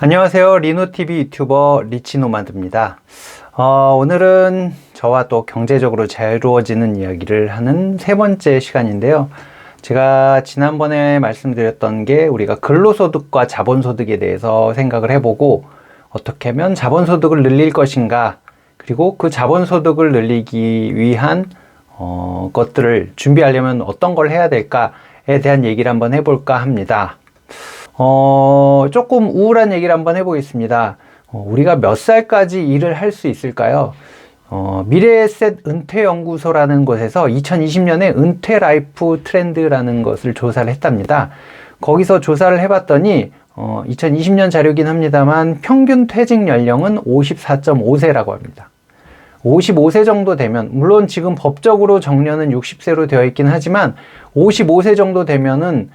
안녕하세요. 리노TV 유튜버 리치노마드입니다. 오늘은 저와 또 경제적으로 자유로워지는 이야기를 하는 세 번째 시간인데요. 제가 지난번에 말씀드렸던 게 우리가 근로소득과 자본소득에 대해서 생각을 해보고 어떻게 하면 자본소득을 늘릴 것인가, 그리고 그 자본소득을 늘리기 위한 것들을 준비하려면 어떤 걸 해야 될까에 대한 얘기를 한번 해볼까 합니다. 조금 우울한 얘기를 한번 해보겠습니다. 우리가 몇 살까지 일을 할 수 있을까요? 미래에셋 은퇴연구소라는 곳에서 2020년에 은퇴 라이프 트렌드라는 것을 조사를 했답니다. 거기서 조사를 해봤더니 2020년 자료긴 합니다만 평균 퇴직 연령은 54.5세라고 합니다. 55세 정도 되면, 물론 지금 법적으로 정년은 60세로 되어 있긴 하지만 55세 정도 되면은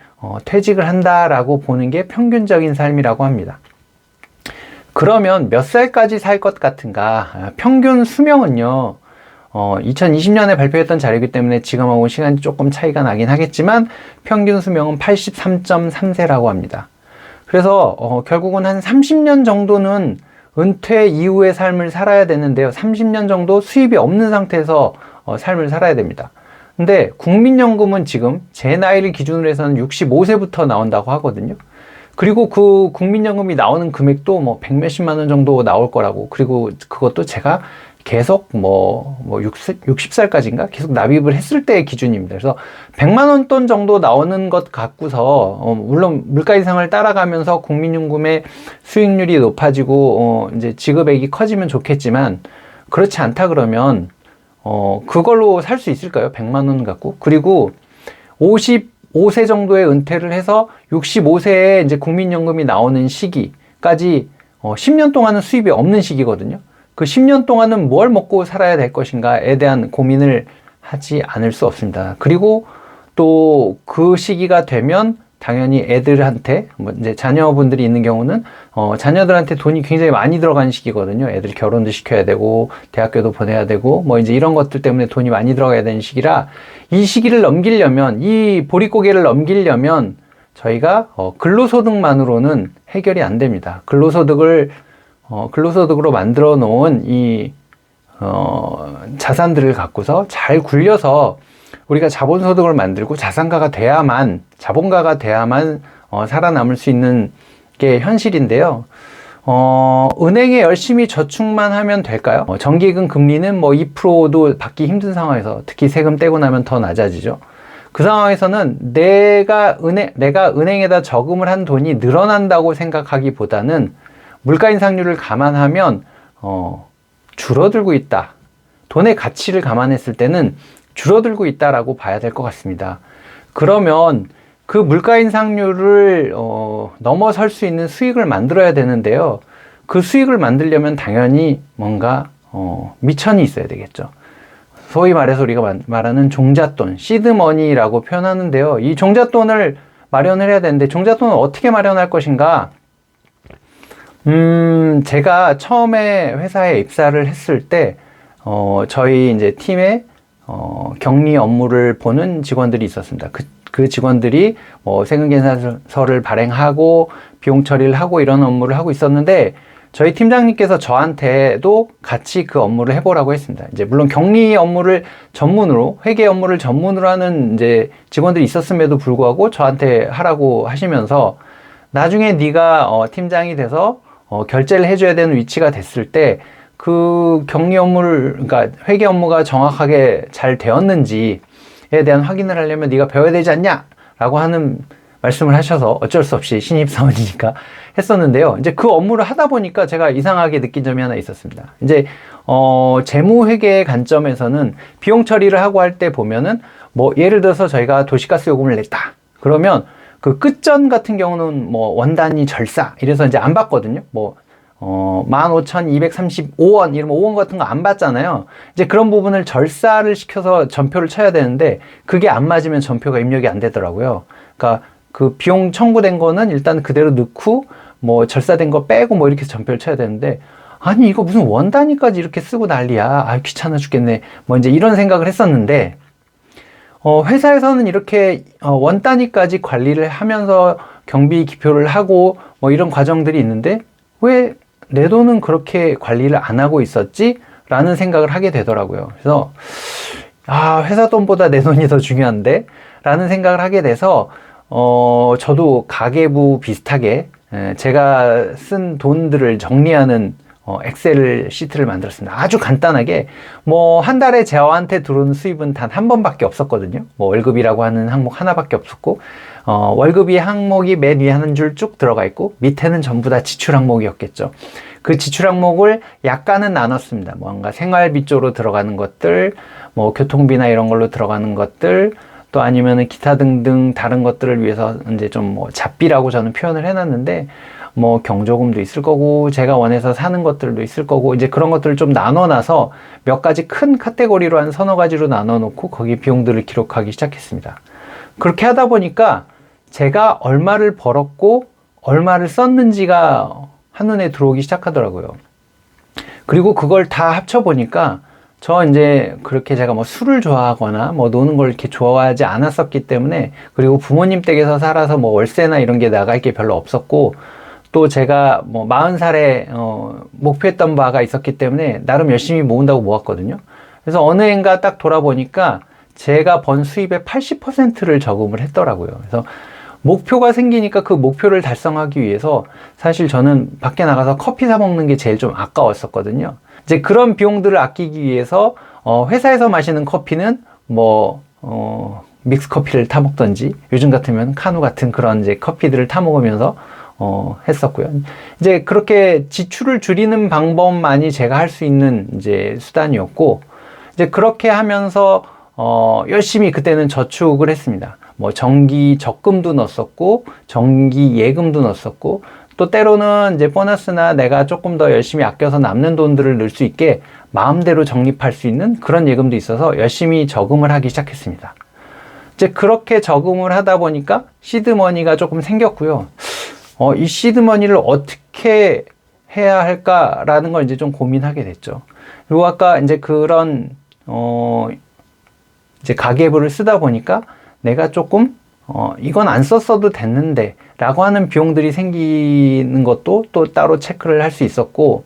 퇴직을 한다라고 보는 게 평균적인 삶이라고 합니다. 그러면 몇 살까지 살 것 같은가? 평균 수명은요, 2020년에 발표했던 자료이기 때문에 지금하고 시간이 조금 차이가 나긴 하겠지만 평균 수명은 83.3세라고 합니다. 그래서 결국은 한 30년 정도는 은퇴 이후의 삶을 살아야 되는데요. 30년 정도 수입이 없는 상태에서 삶을 살아야 됩니다. 근데 국민연금은 지금 제 나이를 기준으로 해서는 65세부터 나온다고 하거든요. 그리고 그 국민연금이 나오는 금액도 뭐 100몇십만 원 정도 나올 거라고, 그리고 그것도 제가 계속 60살까지인가 계속 납입을 했을 때의 기준입니다. 그래서 100만 원 돈 정도 나오는 것 같고서 물론 물가 인상을 따라가면서 국민연금의 수익률이 높아지고 이제 지급액이 커지면 좋겠지만, 그렇지 않다 그러면 그걸로 살 수 있을까요? 100만 원 갖고. 그리고 55세 정도의 은퇴를 해서 65세에 이제 국민연금이 나오는 시기까지 10년 동안은 수입이 없는 시기거든요. 그 10년 동안은 뭘 먹고 살아야 될 것인가에 대한 고민을 하지 않을 수 없습니다. 그리고 또 그 시기가 되면 당연히 애들한테, 이제 자녀분들이 있는 경우는 자녀들한테 돈이 굉장히 많이 들어가는 시기거든요. 애들 결혼도 시켜야 되고 대학교도 보내야 되고 이제 이런 것들 때문에 돈이 많이 들어가야 되는 시기라, 이 시기를 넘기려면, 이 보릿고개를 넘기려면 저희가 근로소득만으로는 해결이 안 됩니다. 근로소득으로 만들어 놓은 이 자산들을 갖고서 잘 굴려서 우리가 자본소득을 만들고 자산가가 돼야만, 자본가가 돼야만 살아남을 수 있는 게 현실인데요. 은행에 열심히 저축만 하면 될까요? 정기예금 금리는 2%도 받기 힘든 상황에서, 특히 세금 떼고 나면 더 낮아지죠. 그 상황에서는 내가 은행에다 저금을 한 돈이 늘어난다고 생각하기보다는 물가 인상률을 감안하면 줄어들고 있다. 돈의 가치를 감안했을 때는 줄어들고 있다라고 봐야 될 것 같습니다. 그러면 그 물가 인상률을 넘어설 수 있는 수익을 만들어야 되는데요. 그 수익을 만들려면 당연히 뭔가 미천이 있어야 되겠죠. 소위 말해서 우리가 말하는 종잣돈, 시드머니라고 표현하는데요. 이 종잣돈을 마련을 해야 되는데, 종잣돈을 어떻게 마련할 것인가? 제가 처음에 회사에 입사를 했을 때 저희 이제 팀에 격리 업무를 보는 직원들이 있었습니다. 그 직원들이 세금계산서를 발행하고 비용 처리를 하고 이런 업무를 하고 있었는데, 저희 팀장님께서 저한테도 같이 그 업무를 해보라고 했습니다. 이제 물론 격리 업무를 전문으로, 회계 업무를 전문으로 하는 이제 직원들이 있었음에도 불구하고 저한테 하라고 하시면서, 나중에 네가 팀장이 돼서 결제를 해줘야 되는 위치가 됐을 때 그 격리 업무를, 그러니까 회계 업무가 정확하게 잘 되었는지에 대한 확인을 하려면 네가 배워야 되지 않냐? 라고 하는 말씀을 하셔서 어쩔 수 없이 신입사원이니까 했었는데요. 이제 그 업무를 하다 보니까 제가 이상하게 느낀 점이 하나 있었습니다. 이제 재무회계의 관점에서는 비용 처리를 하고 할 때 보면은 예를 들어서 저희가 도시가스 요금을 냈다. 그러면 그 끝전 같은 경우는 원단위 절사 이래서 이제 안 받거든요. 15,235원 이러면 5원 같은 거 안 받잖아요. 이제 그런 부분을 절사를 시켜서 전표를 쳐야 되는데, 그게 안 맞으면 전표가 입력이 안 되더라고요. 그러니까 그 비용 청구된 거는 일단 그대로 넣고 절사된 거 빼고 이렇게 전표를 쳐야 되는데, 아니 이거 무슨 원단위까지 이렇게 쓰고 난리야. 귀찮아 죽겠네. 이제 이런 생각을 했었는데, 회사에서는 이렇게 원 단위까지 관리를 하면서 경비 기표를 하고 이런 과정들이 있는데, 왜 내 돈은 그렇게 관리를 안 하고 있었지? 라는 생각을 하게 되더라고요. 그래서 회사 돈보다 내 돈이 더 중요한데? 라는 생각을 하게 돼서 저도 가계부 비슷하게 제가 쓴 돈들을 정리하는 엑셀 시트를 만들었습니다. 아주 간단하게 뭐 한 달에 저한테 들어오는 수입은 단 한 번밖에 없었거든요. 뭐 월급이라고 하는 항목 하나밖에 없었고 월급이 항목이 맨 위에 한 줄 쭉 들어가 있고 밑에는 전부 다 지출 항목이었겠죠. 그 지출 항목을 약간은 나눴습니다. 뭔가 생활비 쪽으로 들어가는 것들, 뭐 교통비나 이런 걸로 들어가는 것들, 또 아니면은 기타 등등 다른 것들을 위해서 이제 좀 뭐 잡비라고 저는 표현을 해놨는데, 뭐 경조금도 있을 거고 제가 원해서 사는 것들도 있을 거고, 이제 그런 것들을 좀 나눠놔서 몇 가지 큰 카테고리로 한 서너 가지로 나눠놓고 거기 비용들을 기록하기 시작했습니다. 그렇게 하다 보니까 제가 얼마를 벌었고 얼마를 썼는지가 한눈에 들어오기 시작하더라고요. 그리고 그걸 다 합쳐보니까 저 이제 그렇게 제가 뭐 술을 좋아하거나 뭐 노는 걸 이렇게 좋아하지 않았었기 때문에, 그리고 부모님 댁에서 살아서 뭐 월세나 이런 게 나갈 게 별로 없었고, 또 제가 뭐 40살에 목표했던 바가 있었기 때문에 나름 열심히 모은다고 모았거든요. 그래서 어느 해인가 딱 돌아보니까 제가 번 수입의 80%를 저금을 했더라고요. 그래서 목표가 생기니까 그 목표를 달성하기 위해서 사실 저는 밖에 나가서 커피 사 먹는 게 제일 좀 아까웠었거든요. 이제 그런 비용들을 아끼기 위해서 회사에서 마시는 커피는 뭐 믹스 커피를 타 먹던지, 요즘 같으면 카누 같은 그런 이제 커피들을 타 먹으면서 했었고요. 이제 그렇게 지출을 줄이는 방법만이 제가 할 수 있는 이제 수단이었고, 이제 그렇게 하면서 열심히 그때는 저축을 했습니다. 뭐 정기 적금도 넣었었고 정기 예금도 넣었었고, 또 때로는 이제 보너스나 내가 조금 더 열심히 아껴서 남는 돈들을 넣을 수 있게 마음대로 적립할 수 있는 그런 예금도 있어서 열심히 저금을 하기 시작했습니다. 이제 그렇게 저금을 하다 보니까 시드머니가 조금 생겼고요. 이 시드머니를 어떻게 해야 할까라는 걸 이제 좀 고민하게 됐죠. 그리고 아까 이제 그런 이제 가계부를 쓰다 보니까 내가 조금 이건 안 썼어도 됐는데 라고 하는 비용들이 생기는 것도 또 따로 체크를 할 수 있었고,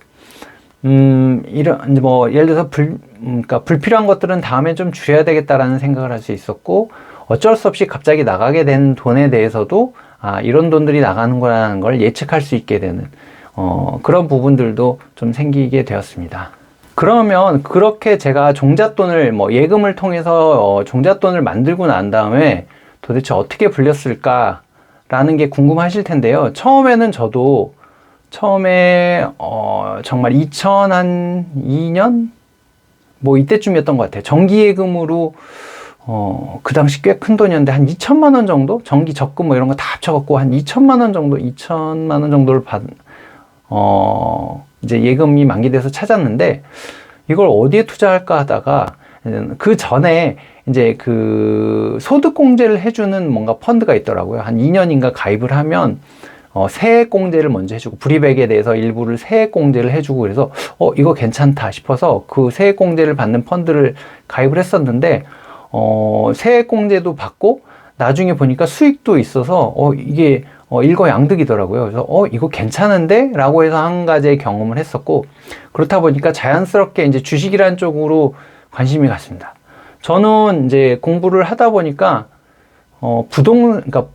이런 뭐 예를 들어서 그러니까 불필요한 것들은 다음에 좀 줄여야 되겠다라는 생각을 할 수 있었고, 어쩔 수 없이 갑자기 나가게 된 돈에 대해서도 이런 돈들이 나가는 거라는 걸 예측할 수 있게 되는 그런 부분들도 좀 생기게 되었습니다. 그러면 그렇게 제가 종잣돈을 뭐 예금을 통해서 종잣돈을 만들고 난 다음에 도대체 어떻게 불렸을까라는 게 궁금하실 텐데요. 처음에는 저도 정말 2002년 뭐 이때쯤이었던 것 같아요. 정기예금으로 그 당시 꽤 큰 돈이었는데 한 2천만 원 정도? 정기 적금 뭐 이런 거 다 합쳐갖고 한 2천만 원 정도를 이제 예금이 만기돼서 찾았는데, 이걸 어디에 투자할까 하다가 그 전에 이제 그 소득공제를 해주는 뭔가 펀드가 있더라고요. 한 2년인가 가입을 하면 세액공제를 먼저 해주고, 불이백에 대해서 일부를 세액공제를 해주고, 그래서 이거 괜찮다 싶어서 그 세액공제를 받는 펀드를 가입을 했었는데, 세액공제도 받고 나중에 보니까 수익도 있어서 이게 일거양득이더라고요. 그래서 이거 괜찮은데? 라고 해서 한 가지의 경험을 했었고, 그렇다 보니까 자연스럽게 이제 주식이라는 쪽으로 관심이 갔습니다. 저는 이제 공부를 하다 보니까 그러니까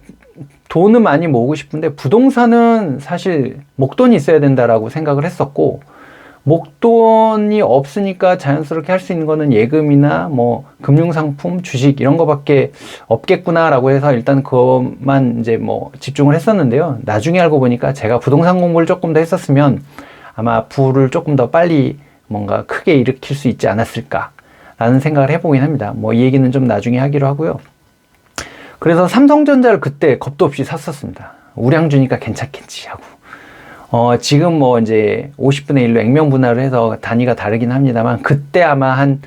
돈은 많이 모으고 싶은데 부동산은 사실 목돈이 있어야 된다라고 생각을 했었고, 목돈이 없으니까 자연스럽게 할 수 있는 거는 예금이나 뭐 금융상품, 주식 이런 거밖에 없겠구나라고 해서 일단 그것만 이제 뭐 집중을 했었는데요. 나중에 알고 보니까 제가 부동산 공부를 조금 더 했었으면 아마 부를 조금 더 빨리 뭔가 크게 일으킬 수 있지 않았을까라는 생각을 해보긴 합니다. 뭐 이 얘기는 좀 나중에 하기로 하고요. 그래서 삼성전자를 그때 겁도 없이 샀었습니다. 우량 주니까 괜찮겠지 하고. 지금 뭐 이제 50분의 1로 액면 분할을 해서 단위가 다르긴 합니다만, 그때 아마 한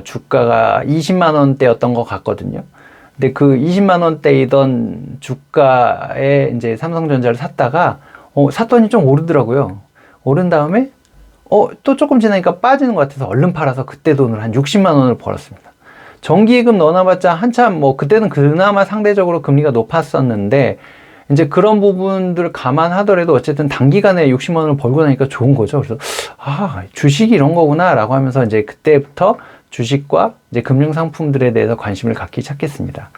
주가가 20만 원대였던 것 같거든요. 근데 그 20만 원대이던 주가에 이제 삼성전자를 샀다가 샀더니 좀 오르더라고요. 오른 다음에 또 조금 지나니까 빠지는 것 같아서 얼른 팔아서 그때 돈을 한 60만 원을 벌었습니다. 정기예금 넣어놔봤자 한참 뭐 그때는 그나마 상대적으로 금리가 높았었는데, 이제 그런 부분들 감안하더라도 어쨌든 단기간에 60만 원을 벌고 나니까 좋은 거죠. 그래서 주식이 이런 거구나 라고 하면서 이제 그때부터 주식과 이제 금융상품들에 대해서 관심을 갖기 시작했습니다.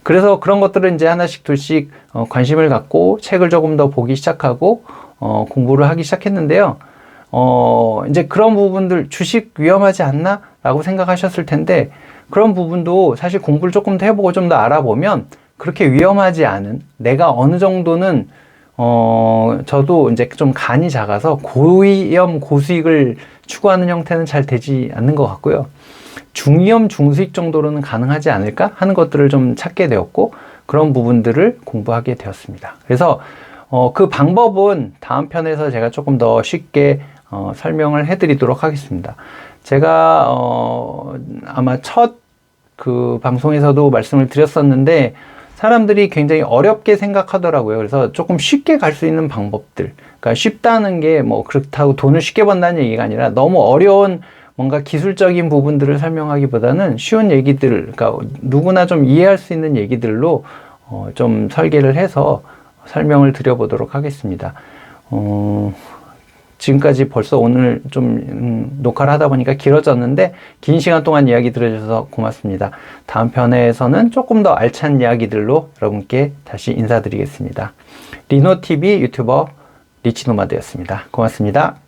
그래서 그런 것들을 이제 하나씩 둘씩 관심을 갖고 책을 조금 더 보기 시작하고 공부를 하기 시작했는데요. 이제 그런 부분들 주식 위험하지 않나? 라고 생각하셨을 텐데 그런 부분도 사실 공부를 조금 더 해보고 좀 더 알아보면 그렇게 위험하지 않은, 내가 어느 정도는 저도 이제 좀 간이 작아서 고위험 고수익을 추구하는 형태는 잘 되지 않는 것 같고요. 중위험 중수익 정도로는 가능하지 않을까 하는 것들을 좀 찾게 되었고 그런 부분들을 공부하게 되었습니다. 그래서 그 방법은 다음 편에서 제가 조금 더 쉽게 설명을 해드리도록 하겠습니다. 제가 아마 첫 그 방송에서도 말씀을 드렸었는데 사람들이 굉장히 어렵게 생각하더라고요. 그래서 조금 쉽게 갈 수 있는 방법들, 그러니까 쉽다는 게 뭐 그렇다고 돈을 쉽게 번다는 얘기가 아니라 너무 어려운 뭔가 기술적인 부분들을 설명하기보다는 쉬운 얘기들, 그러니까 누구나 좀 이해할 수 있는 얘기들로 좀 설계를 해서 설명을 드려보도록 하겠습니다. 지금까지 벌써 오늘 좀 녹화를 하다 보니까 길어졌는데 긴 시간 동안 이야기 들어주셔서 고맙습니다. 다음 편에서는 조금 더 알찬 이야기들로 여러분께 다시 인사드리겠습니다. 리노TV 유튜버 리치노마드였습니다. 고맙습니다.